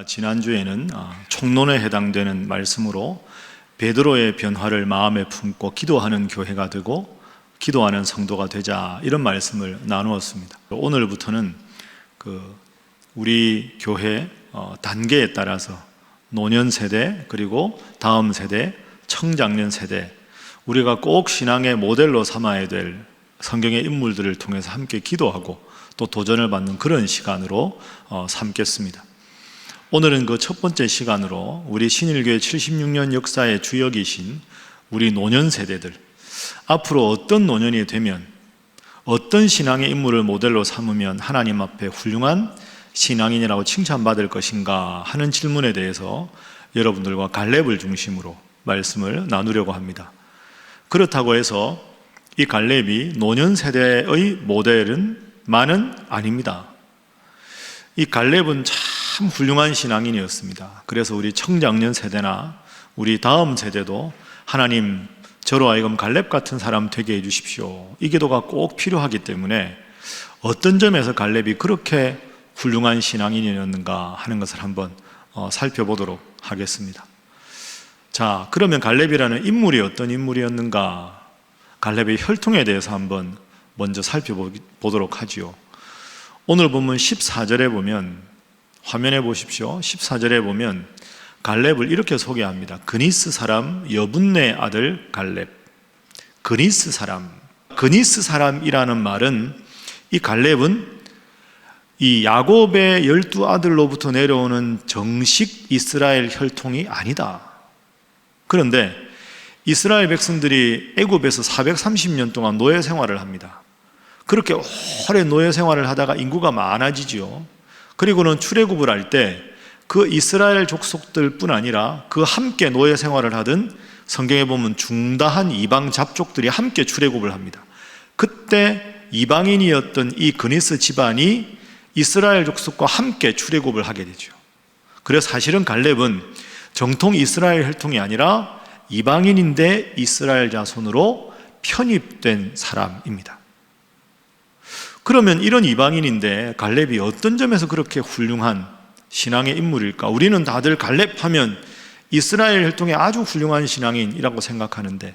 지난주에는 총론에 해당되는 말씀으로 베드로의 변화를 마음에 품고 기도하는 교회가 되고 기도하는 성도가 되자, 이런 말씀을 나누었습니다. 오늘부터는 우리 교회 단계에 따라서 노년 세대, 그리고 다음 세대, 청장년 세대, 우리가 꼭 신앙의 모델로 삼아야 될 성경의 인물들을 통해서 함께 기도하고 또 도전을 받는 그런 시간으로 삼겠습니다. 오늘은 그 첫 번째 시간으로 우리 신일교회 76년 역사의 주역이신 우리 노년 세대들, 앞으로 어떤 노년이 되면, 어떤 신앙의 인물을 모델로 삼으면 하나님 앞에 훌륭한 신앙인이라고 칭찬받을 것인가 하는 질문에 대해서 여러분들과 갈렙을 중심으로 말씀을 나누려고 합니다. 그렇다고 해서 이 갈렙이 노년 세대의 모델은만은 아닙니다. 이 갈렙은 참 훌륭한 신앙인이었습니다. 그래서 우리 청장년 세대나 우리 다음 세대도 하나님, 저로 하여금 갈렙 같은 사람 되게 해주십시오, 이 기도가 꼭 필요하기 때문에 어떤 점에서 갈렙이 그렇게 훌륭한 신앙인이었는가 하는 것을 한번 살펴보도록 하겠습니다. 자, 그러면 갈렙이라는 인물이 어떤 인물이었는가, 갈렙의 혈통에 대해서 한번 먼저 살펴보도록 하지요. 오늘 본문 14절에 보면, 화면에 보십시오. 14절에 보면 갈렙을 이렇게 소개합니다. 그니스 사람 여분네 아들 갈렙. 그니스 사람이라는 말은, 이 갈렙은 이 야곱의 12아들로부터 내려오는 정식 이스라엘 혈통이 아니다. 그런데 이스라엘 백성들이 애굽에서 430년 동안 노예 생활을 합니다. 그렇게 오래 노예 생활을 하다가 인구가 많아지죠. 그리고는 출애굽을 할 때 그 이스라엘 족속들 뿐 아니라 그 함께 노예 생활을 하던, 성경에 보면 중다한 이방 잡족들이 함께 출애굽을 합니다. 그때 이방인이었던 이 그니스 집안이 이스라엘 족속과 함께 출애굽을 하게 되죠. 그래서 사실은 갈렙은 정통 이스라엘 혈통이 아니라 이방인인데 이스라엘 자손으로 편입된 사람입니다. 그러면 이런 이방인인데 갈렙이 어떤 점에서 그렇게 훌륭한 신앙의 인물일까? 우리는 다들 갈렙 하면 이스라엘 혈통의 아주 훌륭한 신앙인이라고 생각하는데,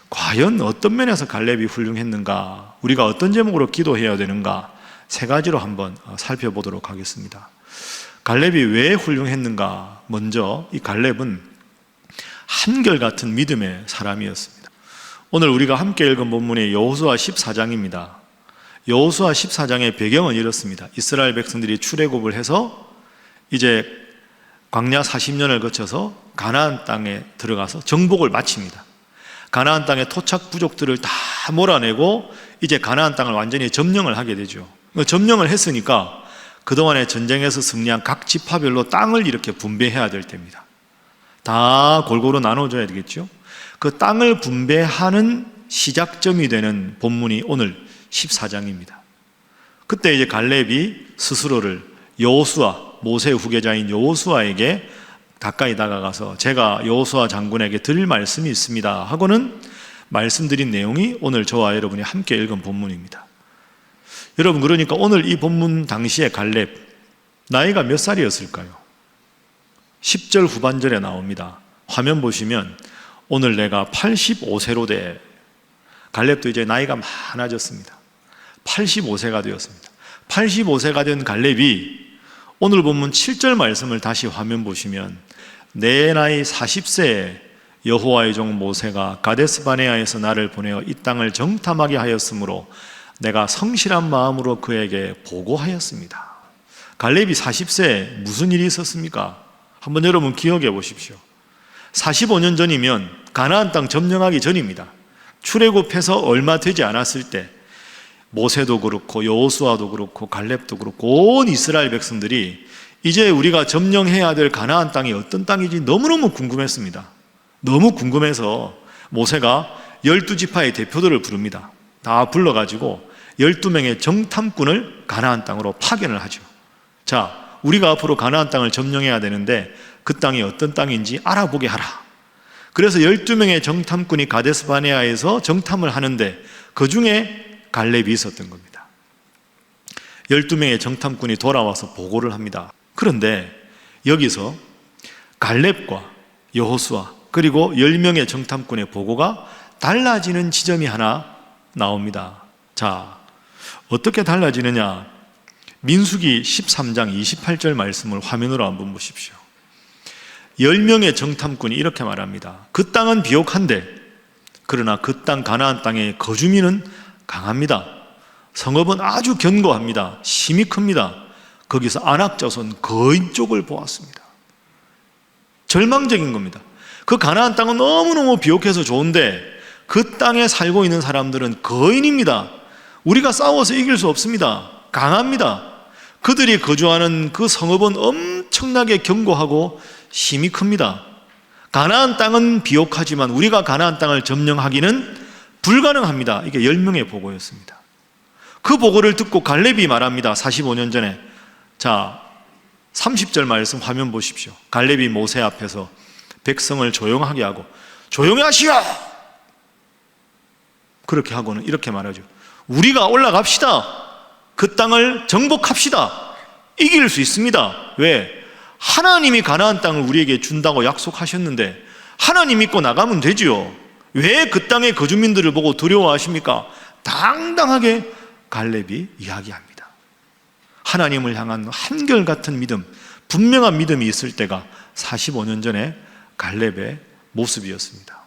과연 어떤 면에서 갈렙이 훌륭했는가, 우리가 어떤 제목으로 기도해야 되는가, 세 가지로 한번 살펴보도록 하겠습니다. 갈렙이 왜 훌륭했는가? 먼저 이 갈렙은 한결같은 믿음의 사람이었습니다. 오늘 우리가 함께 읽은 본문이 여호수아 14장입니다. 여호수아 14장의 배경은 이렇습니다. 이스라엘 백성들이 출애굽을 해서 이제 광야 40년을 거쳐서 가나안 땅에 들어가서 정복을 마칩니다. 가나안 땅의 토착 부족들을 다 몰아내고 이제 가나안 땅을 완전히 점령을 하게 되죠. 점령을 했으니까 그동안의 전쟁에서 승리한 각 지파별로 땅을 이렇게 분배해야 될 때입니다. 다 골고루 나눠줘야 되겠죠. 그 땅을 분배하는 시작점이 되는 본문이 오늘 14장입니다. 그때 이제 갈렙이 스스로를 여호수아, 모세의 후계자인 여호수아에게 가까이 다가가서 제가 여호수아 장군에게 드릴 말씀이 있습니다 하고는 말씀드린 내용이 오늘 저와 여러분이 함께 읽은 본문입니다. 여러분, 그러니까 오늘 이 본문 당시에 갈렙 나이가 몇 살이었을까요? 10절 후반절에 나옵니다. 화면 보시면 오늘 내가 85세로 돼. 갈렙도 이제 나이가 많아졌습니다. 85세가 되었습니다. 85세가 된 갈렙이 오늘 본문 7절 말씀을 다시 화면 보시면, 내 나이 40세에 여호와의 종 모세가 가데스 바네아에서 나를 보내어 이 땅을 정탐하게 하였으므로 내가 성실한 마음으로 그에게 보고하였습니다. 갈렙이 40세에 무슨 일이 있었습니까? 한번 여러분 기억해 보십시오. 45년 전이면 가나안 땅 점령하기 전입니다. 출애굽해서 얼마 되지 않았을 때 모세도 그렇고 여호수아도 그렇고 갈렙도 그렇고 온 이스라엘 백성들이 이제 우리가 점령해야 될 가나안 땅이 어떤 땅인지 너무너무 궁금했습니다. 너무 궁금해서 모세가 12지파의 대표들을 부릅니다. 다 불러가지고 12명의 정탐꾼을 가나안 땅으로 파견을 하죠. 자, 우리가 앞으로 가나안 땅을 점령해야 되는데 그 땅이 어떤 땅인지 알아보게 하라. 그래서 12명의 정탐꾼이 가데스 바네아에서 정탐을 하는데 그 중에 갈렙이 있었던 겁니다. 12명의 정탐꾼이 돌아와서 보고를 합니다. 그런데 여기서 갈렙과 여호수아 그리고 10명의 정탐꾼의 보고가 달라지는 지점이 하나 나옵니다. 자, 어떻게 달라지느냐? 민수기 13장 28절 말씀을 화면으로 한번 보십시오. 10명의 정탐꾼이 이렇게 말합니다. 그 땅은 비옥한데 그러나 그 땅 가나안 땅의 거주민은 강합니다. 성읍은 아주 견고합니다. 심이 큽니다. 거기서 아낙 자손 거인 쪽을 보았습니다. 절망적인 겁니다. 그 가나안 땅은 너무너무 비옥해서 좋은데 그 땅에 살고 있는 사람들은 거인입니다. 우리가 싸워서 이길 수 없습니다. 강합니다. 그들이 거주하는 그 성읍은 엄청나게 견고하고 힘이 큽니다. 가나안 땅은 비옥하지만 우리가 가나안 땅을 점령하기는 불가능합니다. 이게 10명의 보고였습니다. 그 보고를 듣고 갈렙이 말합니다. 45년 전에. 자, 30절 말씀 화면 보십시오. 갈렙이 모세 앞에서 백성을 조용하게 하고 조용히 하시오! 그렇게 하고는 이렇게 말하죠. 우리가 올라갑시다. 그 땅을 정복합시다. 이길 수 있습니다. 왜? 하나님이 가나안 땅을 우리에게 준다고 약속하셨는데 하나님 믿고 나가면 되지요. 왜 그 땅의 거주민들을 보고 두려워하십니까? 당당하게 갈렙이 이야기합니다. 하나님을 향한 한결같은 믿음, 분명한 믿음이 있을 때가 45년 전에 갈렙의 모습이었습니다.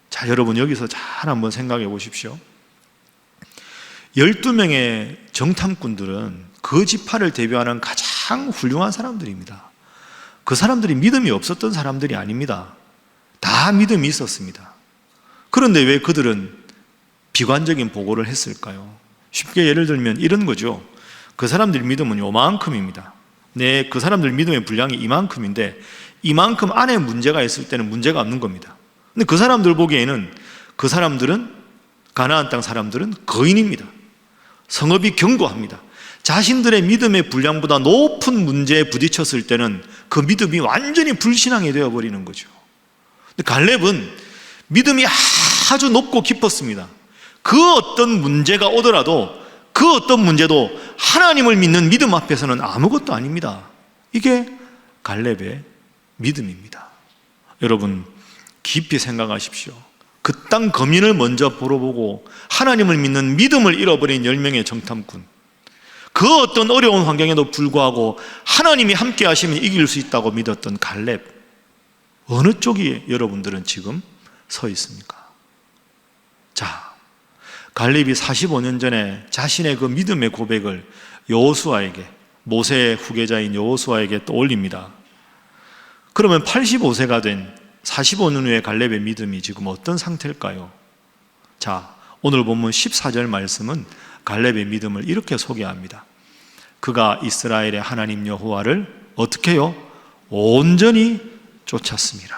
자, 여러분 여기서 잘 한번 생각해 보십시오. 12명의 정탐꾼들은 그 지파를 대표하는 가장 훌륭한 사람들입니다. 그 사람들이 믿음이 없었던 사람들이 아닙니다. 다 믿음이 있었습니다. 그런데 왜 그들은 비관적인 보고를 했을까요? 쉽게 예를 들면 이런 거죠. 그 사람들 믿음은 요만큼입니다. 그 사람들 믿음의 분량이 이만큼인데 이만큼 안에 문제가 있을 때는 문제가 없는 겁니다. 근데 그 사람들 보기에는 그 사람들은 가나안 땅 사람들은 거인입니다. 성읍이 견고합니다. 자신들의 믿음의 분량보다 높은 문제에 부딪혔을 때는 그 믿음이 완전히 불신앙이 되어버리는 거죠. 근데 갈렙은 믿음이 아주 높고 깊었습니다. 그 어떤 문제가 오더라도 그 어떤 문제도 하나님을 믿는 믿음 앞에서는 아무것도 아닙니다. 이게 갈렙의 믿음입니다. 여러분 깊이 생각하십시오. 그 땅 거민을 먼저 보러 보고 하나님을 믿는 믿음을 잃어버린 10명의 정탐꾼, 그 어떤 어려운 환경에도 불구하고 하나님이 함께 하시면 이길 수 있다고 믿었던 갈렙, 어느 쪽에 여러분들은 지금 서 있습니까? 자, 갈렙이 45년 전에 자신의 그 믿음의 고백을 여호수아에게, 모세의 후계자인 여호수아에게 또 올립니다. 그러면 85세가 된 45년 후에 갈렙의 믿음이 지금 어떤 상태일까요? 자, 오늘 본문 14절 말씀은 갈렙의 믿음을 이렇게 소개합니다. 그가 이스라엘의 하나님 여호와를 어떻게 해요? 온전히 쫓았습니다.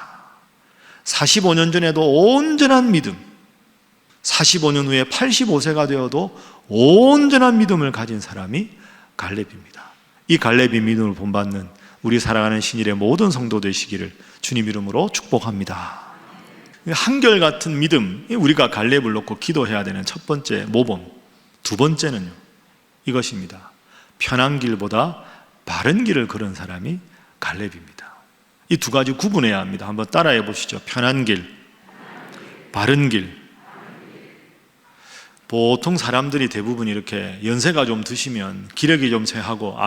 45년 전에도 온전한 믿음, 45년 후에 85세가 되어도 온전한 믿음을 가진 사람이 갈렙입니다. 이 갈렙의 믿음을 본받는 우리 사랑하는 신일의 모든 성도 되시기를 주님 이름으로 축복합니다. 한결같은 믿음, 우리가 갈렙을 놓고 기도해야 되는 첫 번째 모범. 두 번째는요, 이것입니다. 편한 길보다 바른 길을 걸은 사람이 갈렙입니다. 이 두 가지 구분해야 합니다. 한번 따라해 보시죠. 편한 길, 바른 길. 보통 사람들이 대부분 이렇게 연세가 좀 드시면 기력이 좀 쇠하고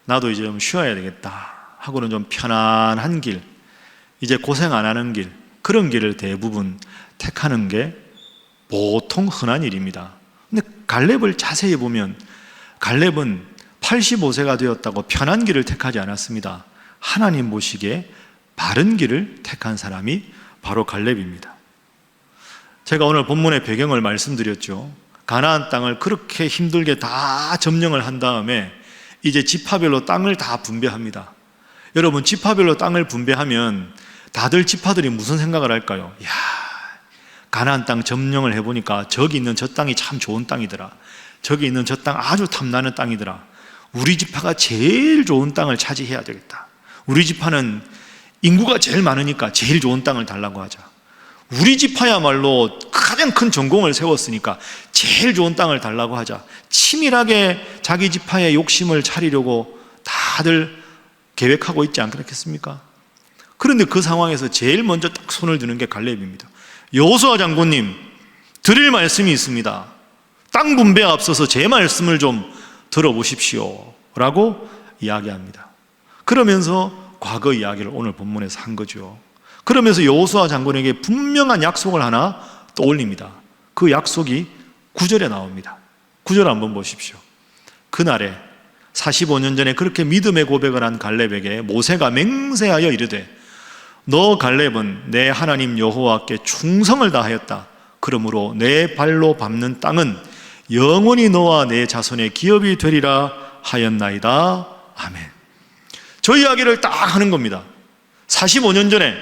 나도 이제 좀 쉬어야 되겠다 하고는 좀 편안한 길, 이제 고생 안 하는 길, 그런 길을 대부분 택하는 게 보통 흔한 일입니다. 근데 갈렙을 자세히 보면 갈렙은 85세가 되었다고 편한 길을 택하지 않았습니다. 하나님 보시기에 바른 길을 택한 사람이 바로 갈렙입니다. 제가 오늘 본문의 배경을 말씀드렸죠. 가나안 땅을 그렇게 힘들게 다 점령을 한 다음에 이제 지파별로 땅을 다 분배합니다. 여러분, 지파별로 땅을 분배하면 다들 지파들이 무슨 생각을 할까요? 야, 가나안 땅 점령을 해보니까 저기 있는 저 땅이 참 좋은 땅이더라. 저기 있는 저 땅 아주 탐나는 땅이더라. 우리 지파가 제일 좋은 땅을 차지해야 되겠다. 우리 지파는 인구가 제일 많으니까 제일 좋은 땅을 달라고 하자. 우리 지파야말로 가장 큰 전공을 세웠으니까 제일 좋은 땅을 달라고 하자. 치밀하게 자기 지파의 욕심을 차리려고 다들 계획하고 있지 않겠습니까? 그런데 그 상황에서 제일 먼저 딱 손을 드는 게 갈렙입니다. 여호수아 장군님, 드릴 말씀이 있습니다. 땅 분배에 앞서서 제 말씀을 좀 들어보십시오 라고 이야기합니다. 그러면서 과거 이야기를 오늘 본문에서 한 거죠. 그러면서 여호수아 장군에게 분명한 약속을 하나 떠올립니다. 그 약속이 9절에 나옵니다. 9절 한번 보십시오. 그날에 45년 전에 그렇게 믿음의 고백을 한 갈렙에게 모세가 맹세하여 이르되 너 갈렙은 내 하나님 여호와께 충성을 다하였다. 그러므로 내 발로 밟는 땅은 영원히 너와 내 자손의 기업이 되리라 하였나이다. 아멘. 저 이야기를 딱 하는 겁니다. 45년 전에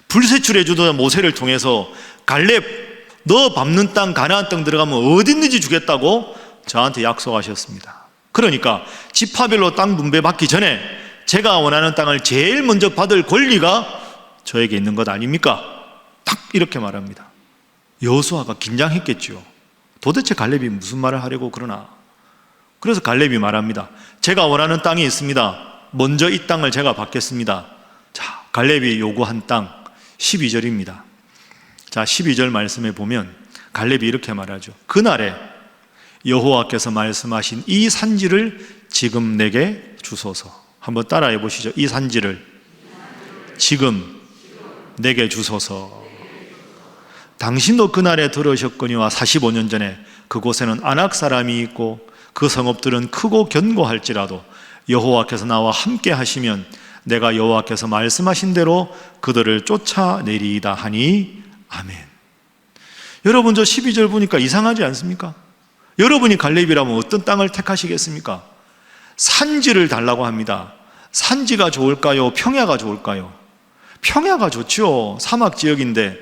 불세출해 주던 모세를 통해서 갈렙 너 밟는 땅 가나안 땅 들어가면 어딨는지 주겠다고 저한테 약속하셨습니다. 그러니까 지파별로 땅 분배 받기 전에 제가 원하는 땅을 제일 먼저 받을 권리가 저에게 있는 것 아닙니까? 딱 이렇게 말합니다. 여호수아가 긴장했겠죠. 도대체 갈렙이 무슨 말을 하려고 그러나? 그래서 갈렙이 말합니다. 제가 원하는 땅이 있습니다. 먼저 이 땅을 제가 받겠습니다. 자, 갈렙이 요구한 땅 12절입니다. 자, 12절 말씀에 보면 갈렙이 이렇게 말하죠. 그날에 여호와께서 말씀하신 이 산지를 지금 내게 주소서. 한번 따라해 보시죠. 이 산지를 지금 내게 주소서. 당신도 그날에 들으셨거니와 45년 전에 그곳에는 아낙 사람이 있고 그 성읍들은 크고 견고할지라도 여호와께서 나와 함께 하시면 내가 여호와께서 말씀하신 대로 그들을 쫓아내리이다 하니 아멘. 여러분, 저 12절 보니까 이상하지 않습니까? 여러분이 갈렙이라면 어떤 땅을 택하시겠습니까? 산지를 달라고 합니다. 산지가 좋을까요? 평야가 좋을까요? 평야가 좋죠. 사막 지역인데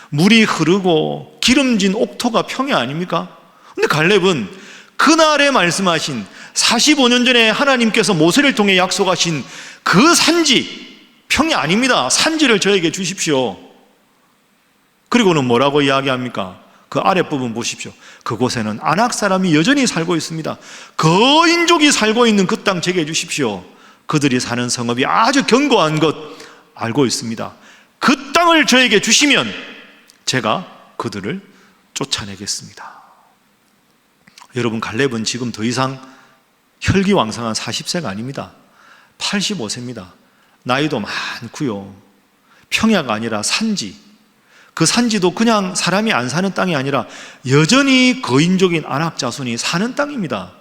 물이 흐르고 기름진 옥토가 평야 아닙니까? 근데 갈렙은 그날에 말씀하신 45년 전에 하나님께서 모세를 통해 약속하신 그 산지, 평야 아닙니다. 산지를 저에게 주십시오. 그리고는 뭐라고 이야기합니까? 그 아랫부분 보십시오. 그곳에는 아낙 사람이 여전히 살고 있습니다. 거인족이 살고 있는 그 땅 제게 주십시오. 그들이 사는 성읍이 아주 견고한 것 알고 있습니다. 그 땅을 저에게 주시면 제가 그들을 쫓아내겠습니다. 여러분, 갈렙은 지금 더 이상 혈기왕성한 40세가 아닙니다. 85세입니다. 나이도 많고요. 평야가 아니라 산지, 그 산지도 그냥 사람이 안 사는 땅이 아니라 여전히 거인족인 아낙 자손이 사는 땅입니다.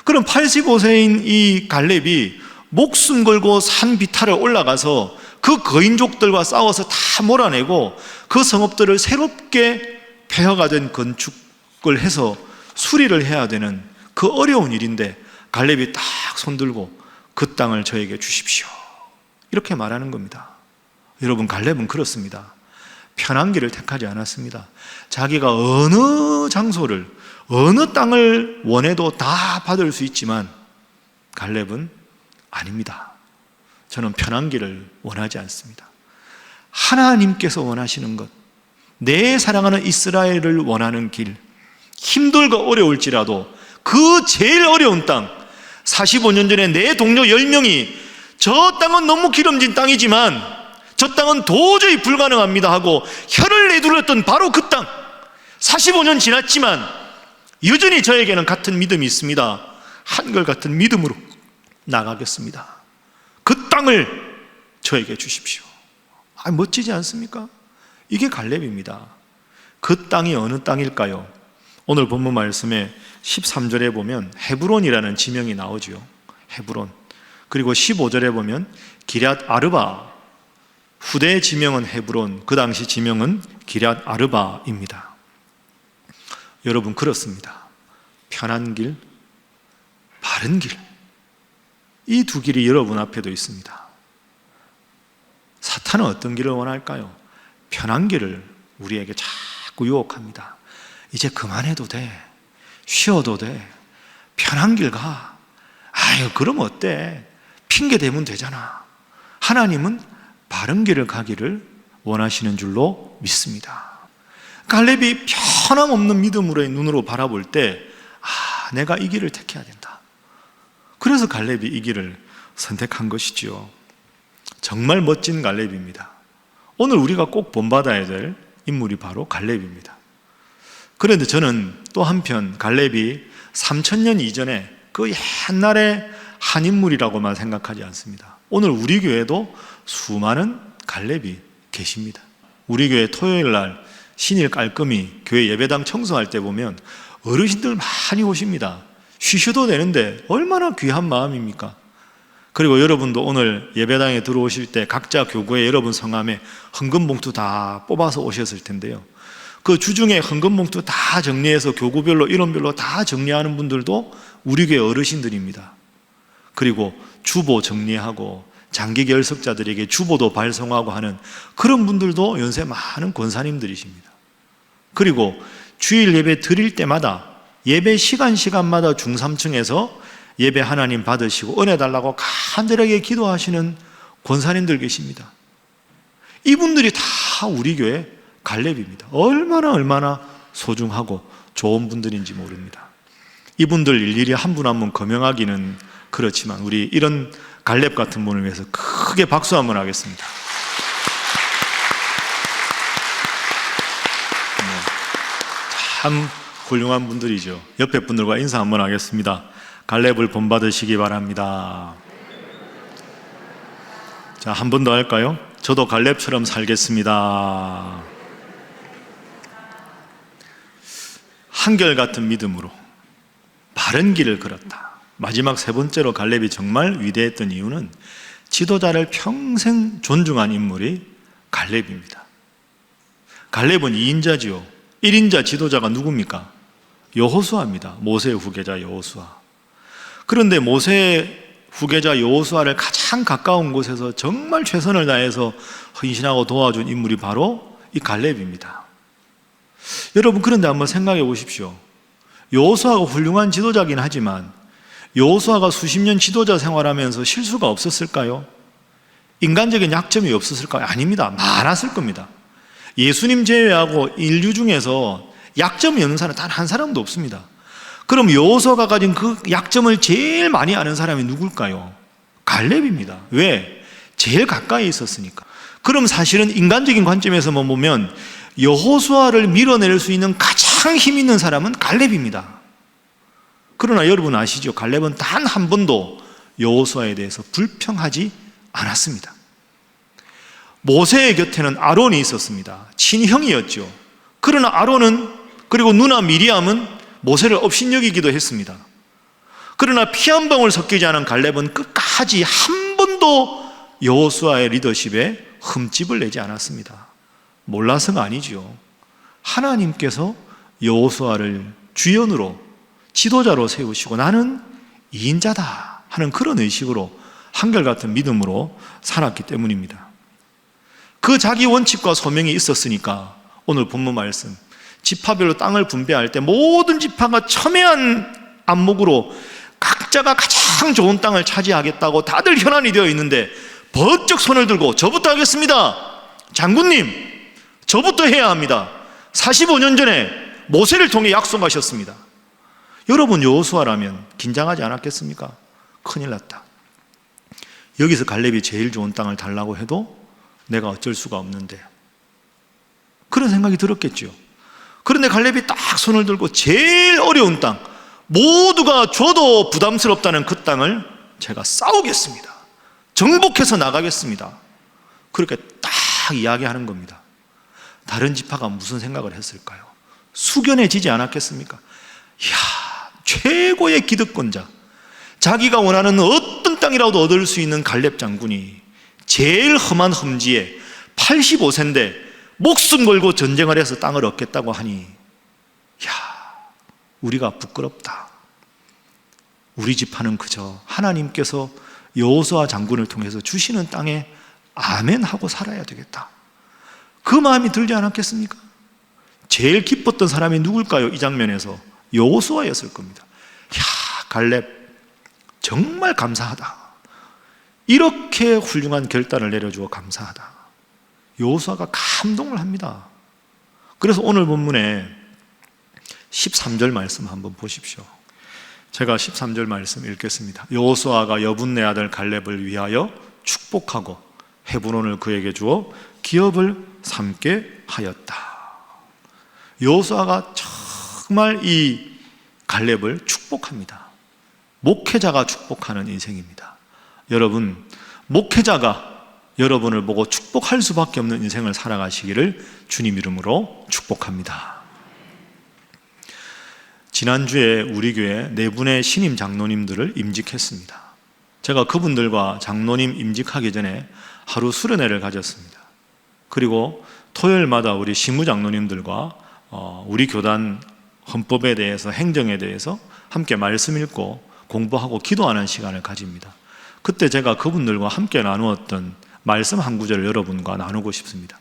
그럼 85세인 이 갈렙이 목숨 걸고 산 비탈을 올라가서 그 거인족들과 싸워서 다 몰아내고 그 성읍들을 새롭게 폐허가 된 건축을 해서 수리를 해야 되는 그 어려운 일인데 갈렙이 딱 손들고 그 땅을 저에게 주십시오 이렇게 말하는 겁니다. 여러분, 갈렙은 그렇습니다. 편한 길을 택하지 않았습니다. 자기가 어느 장소를, 어느 땅을 원해도 다 받을 수 있지만 갈렙은 아닙니다. 저는 편한 길을 원하지 않습니다. 하나님께서 원하시는 것, 내 사랑하는 이스라엘을 원하는 길, 힘들고 어려울지라도 그 제일 어려운 땅, 45년 전에 내 동료 10명이 저 땅은 너무 기름진 땅이지만 저 땅은 도저히 불가능합니다 하고 혀를 내둘렀던 바로 그 땅, 45년 지났지만 여전히 저에게는 같은 믿음이 있습니다. 한결같은 믿음으로 나가겠습니다. 그 땅을 저에게 주십시오. 멋지지 않습니까? 이게 갈렙입니다. 그 땅이 어느 땅일까요? 오늘 본문 말씀에 13절에 보면 헤브론이라는 지명이 나오죠. 헤브론. 그리고 15절에 보면 기럇 아르바, 후대 지명은 헤브론, 그 당시 지명은 기럇 아르바입니다. 여러분, 그렇습니다. 편한 길, 바른 길, 이 두 길이 여러분 앞에도 있습니다. 사탄은 어떤 길을 원할까요? 편한 길을 우리에게 자꾸 유혹합니다. 이제 그만해도 돼, 쉬어도 돼, 편한 길 가, 아유 그럼 어때, 핑계 대면 되잖아. 하나님은 바른 길을 가기를 원하시는 줄로 믿습니다. 갈렙이 변함없는 믿음으로의 눈으로 바라볼 때 내가 이 길을 택해야 된다. 그래서 갈렙이 이 길을 선택한 것이지요. 정말 멋진 갈렙입니다. 오늘 우리가 꼭 본받아야 될 인물이 바로 갈렙입니다. 그런데 저는 또 한편 갈렙이 3000년 이전에 그 옛날의 한 인물이라고만 생각하지 않습니다. 오늘 우리 교회도 수많은 갈렙이 계십니다. 우리 교회 토요일 날 신일 깔끔히 교회 예배당 청소할 때 보면 어르신들 많이 오십니다. 쉬셔도 되는데 얼마나 귀한 마음입니까? 그리고 여러분도 오늘 예배당에 들어오실 때 각자 교구에 여러분 성함에 헌금봉투 다 뽑아서 오셨을 텐데요. 그 주중에 헌금봉투 다 정리해서 교구별로 이론별로 다 정리하는 분들도 우리 교회 어르신들입니다. 그리고 주보 정리하고 장기 결석자들에게 주보도 발송하고 하는 그런 분들도 연세 많은 권사님들이십니다. 그리고 주일 예배 드릴 때마다 예배 시간마다 중삼층에서 예배 하나님 받으시고 은혜 달라고 간절하게 기도하시는 권사님들 계십니다. 이분들이 다 우리 교회 갈렙입니다. 얼마나 소중하고 좋은 분들인지 모릅니다. 이분들 일일이 한 분 한 분 거명하기는 그렇지만 우리 이런 갈렙 같은 분을 위해서 크게 박수 한번 하겠습니다. 참 훌륭한 분들이죠. 옆에 분들과 인사 한번 하겠습니다. 갈렙을 본받으시기 바랍니다. 자, 한 번 더 할까요? 저도 갈렙처럼 살겠습니다. 한결같은 믿음으로 바른 길을 걸었다. 마지막 세 번째로 갈렙이 정말 위대했던 이유는 지도자를 평생 존중한 인물이 갈렙입니다. 갈렙은 2인자지요. 1인자 지도자가 누굽니까? 여호수아입니다. 모세의 후계자 여호수아. 그런데 모세의 후계자 여호수아를 가장 가까운 곳에서 정말 최선을 다해서 헌신하고 도와준 인물이 바로 이 갈렙입니다. 여러분, 그런데 한번 생각해 보십시오. 여호수아가 훌륭한 지도자긴 하지만 여호수아가 수십 년 지도자 생활하면서 실수가 없었을까요? 인간적인 약점이 없었을까요? 아닙니다. 많았을 겁니다. 예수님 제외하고 인류 중에서 약점이 없는 사람 단 한 사람도 없습니다. 그럼 여호수아가 가진 그 약점을 제일 많이 아는 사람이 누굴까요? 갈렙입니다. 왜? 제일 가까이 있었으니까. 그럼 사실은 인간적인 관점에서만 보면 여호수아를 밀어낼 수 있는 가장 힘 있는 사람은 갈렙입니다. 그러나 여러분 아시죠? 갈렙은 단 한 번도 여호수아에 대해서 불평하지 않았습니다. 모세의 곁에는 아론이 있었습니다. 친형이었죠. 그러나 아론은 그리고 누나 미리암은 모세를 업신여기기도 했습니다. 그러나 피 한 방울 섞이지 않은 갈렙은 끝까지 한 번도 여호수아의 리더십에 흠집을 내지 않았습니다. 몰라서가 아니죠. 하나님께서 여호수아를 주연으로 지도자로 세우시고 나는 2인자다 하는 그런 의식으로 한결같은 믿음으로 살았기 때문입니다. 그 자기 원칙과 소명이 있었으니까 오늘 본문 말씀 지파별로 땅을 분배할 때 모든 지파가 첨예한 안목으로 각자가 가장 좋은 땅을 차지하겠다고 다들 현안이 되어 있는데 번쩍 손을 들고 저부터 하겠습니다. 장군님, 저부터 해야 합니다. 45년 전에 모세를 통해 약속하셨습니다. 여러분 여호수아라면 긴장하지 않았겠습니까? 큰일 났다. 여기서 갈렙이 제일 좋은 땅을 달라고 해도 내가 어쩔 수가 없는데 그런 생각이 들었겠죠. 그런데 갈렙이 딱 손을 들고 제일 어려운 땅, 모두가 줘도 부담스럽다는 그 땅을 제가 싸우겠습니다. 정복해서 나가겠습니다. 그렇게 딱 이야기하는 겁니다. 다른 지파가 무슨 생각을 했을까요? 숙연해지지 않았겠습니까? 이야, 최고의 기득권자, 자기가 원하는 어떤 땅이라도 얻을 수 있는 갈렙 장군이 제일 험한 험지에 85세인데 목숨 걸고 전쟁을 해서 땅을 얻겠다고 하니 야, 우리가 부끄럽다. 우리 지파는 그저 하나님께서 여호수아 장군을 통해서 주시는 땅에 아멘 하고 살아야 되겠다. 그 마음이 들지 않았겠습니까? 제일 기뻤던 사람이 누굴까요? 이 장면에서 여호수아였을 겁니다. 야, 갈렙 정말 감사하다. 이렇게 훌륭한 결단을 내려주어 감사하다. 여호수아가 감동을 합니다. 그래서 오늘 본문에 13절 말씀 한번 보십시오. 제가 13절 말씀 읽겠습니다. 여호수아가 여분네 아들 갈렙을 위하여 축복하고 헤브론을 그에게 주어 기업을 삼게 하였다. 여호수아가 정말 이 갈렙을 축복합니다. 목회자가 축복하는 인생입니다. 여러분, 목회자가 여러분을 보고 축복할 수밖에 없는 인생을 살아가시기를 주님 이름으로 축복합니다. 지난주에 우리 교회 4분의 신임 장로님들을 임직했습니다. 제가 그분들과 장로님 임직하기 전에 하루 수련회를 가졌습니다. 그리고 토요일마다 우리 신무장로님들과 우리 교단 헌법에 대해서, 행정에 대해서 함께 말씀 읽고 공부하고 기도하는 시간을 가집니다. 그때 제가 그분들과 함께 나누었던 말씀 한 구절을 여러분과 나누고 싶습니다.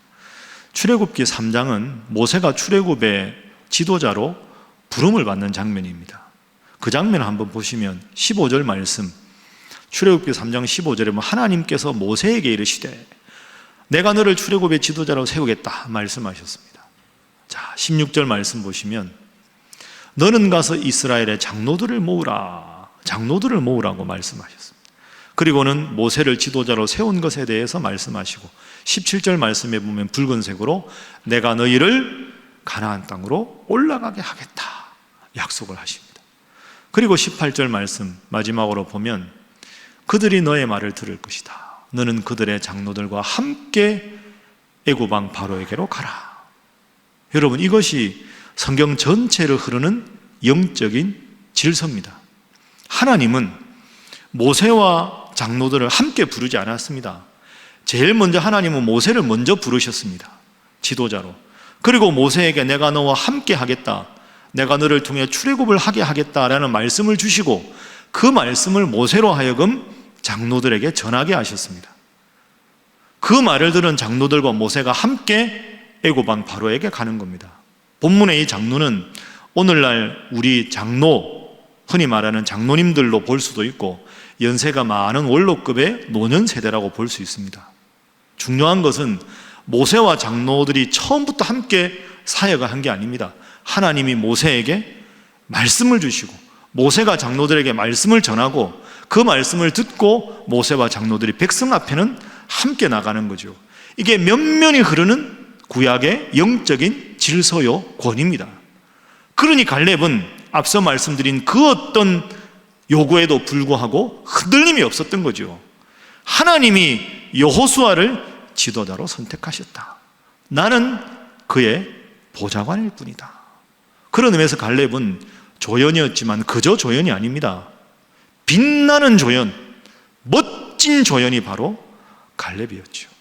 출애굽기 3장은 모세가 출애굽의 지도자로 부름을 받는 장면입니다. 그 장면을 한번 보시면 15절 말씀, 출애굽기 3장 15절에 보면 하나님께서 모세에게 이르시되 내가 너를 출애굽의 지도자로 세우겠다 말씀하셨습니다. 자, 16절 말씀 보시면 너는 가서 이스라엘의 장로들을 모으라고 말씀하셨습니다. 그리고는 모세를 지도자로 세운 것에 대해서 말씀하시고 17절 말씀에 보면 붉은색으로 내가 너희를 가나안 땅으로 올라가게 하겠다 약속을 하십니다. 그리고 18절 말씀 마지막으로 보면 그들이 너의 말을 들을 것이다. 너는 그들의 장로들과 함께 애굽 왕 바로에게로 가라. 여러분, 이것이 성경 전체를 흐르는 영적인 질서입니다. 하나님은 모세와 장로들을 함께 부르지 않았습니다. 제일 먼저 하나님은 모세를 먼저 부르셨습니다. 지도자로. 그리고 모세에게 내가 너와 함께 하겠다, 내가 너를 통해 출애굽을 하게 하겠다라는 말씀을 주시고 그 말씀을 모세로 하여금 장로들에게 전하게 하셨습니다. 그 말을 들은 장로들과 모세가 함께 애굽 왕 바로에게 가는 겁니다. 본문의 이 장로는 오늘날 우리 장로, 흔히 말하는 장로님들로 볼 수도 있고 연세가 많은 원로급의 노년 세대라고 볼 수 있습니다. 중요한 것은 모세와 장로들이 처음부터 함께 사역을 한 게 아닙니다. 하나님이 모세에게 말씀을 주시고 모세가 장로들에게 말씀을 전하고 그 말씀을 듣고 모세와 장로들이 백성 앞에는 함께 나가는 거죠. 이게 면면이 흐르는 구약의 영적인 질서요 권위입니다. 그러니 갈렙은 앞서 말씀드린 그 어떤 요구에도 불구하고 흔들림이 없었던 거죠. 하나님이 여호수아를 지도자로 선택하셨다. 나는 그의 보좌관일 뿐이다. 그런 의미에서 갈렙은 조연이었지만 그저 조연이 아닙니다. 빛나는 조연, 멋진 조연이 바로 갈렙이었죠.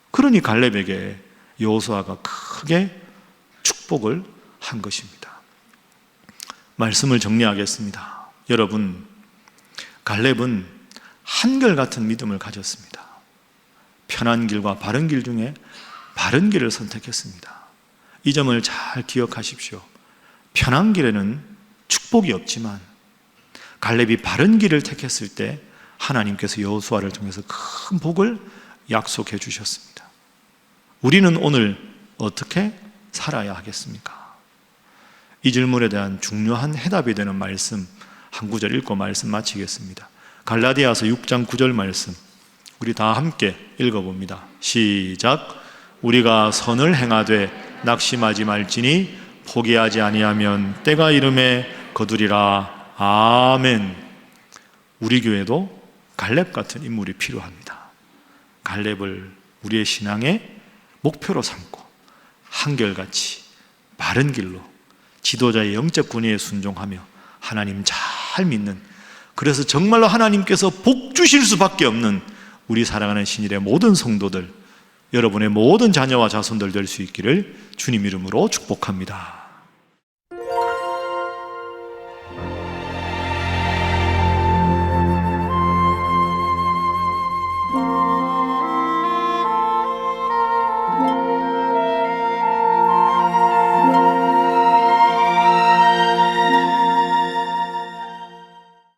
그러니 갈렙에게 여호수아가 크게 축복을 한 것입니다. 말씀을 정리하겠습니다. 여러분, 갈렙은 한결같은 믿음을 가졌습니다. 편한 길과 바른 길 중에 바른 길을 선택했습니다. 이 점을 잘 기억하십시오. 편한 길에는 축복이 없지만 갈렙이 바른 길을 택했을 때 하나님께서 여호수아를 통해서 큰 복을 약속해 주셨습니다. 우리는 오늘 어떻게 살아야 하겠습니까? 이 질문에 대한 중요한 해답이 되는 말씀 한 구절 읽고 말씀 마치겠습니다. 갈라디아서 6장 9절 말씀 우리 다 함께 읽어봅니다. 시작. 우리가 선을 행하되 낙심하지 말지니 포기하지 아니하면 때가 이름에 거두리라. 아멘. 우리 교회도 갈렙 같은 인물이 필요합니다. 갈렙을 우리의 신앙의 목표로 삼고 한결같이 바른 길로 지도자의 영적 권위에 순종하며 하나님 잘 믿는, 그래서 정말로 하나님께서 복 주실 수밖에 없는 우리 사랑하는 신일의 모든 성도들, 여러분의 모든 자녀와 자손들 될 수 있기를 주님 이름으로 축복합니다.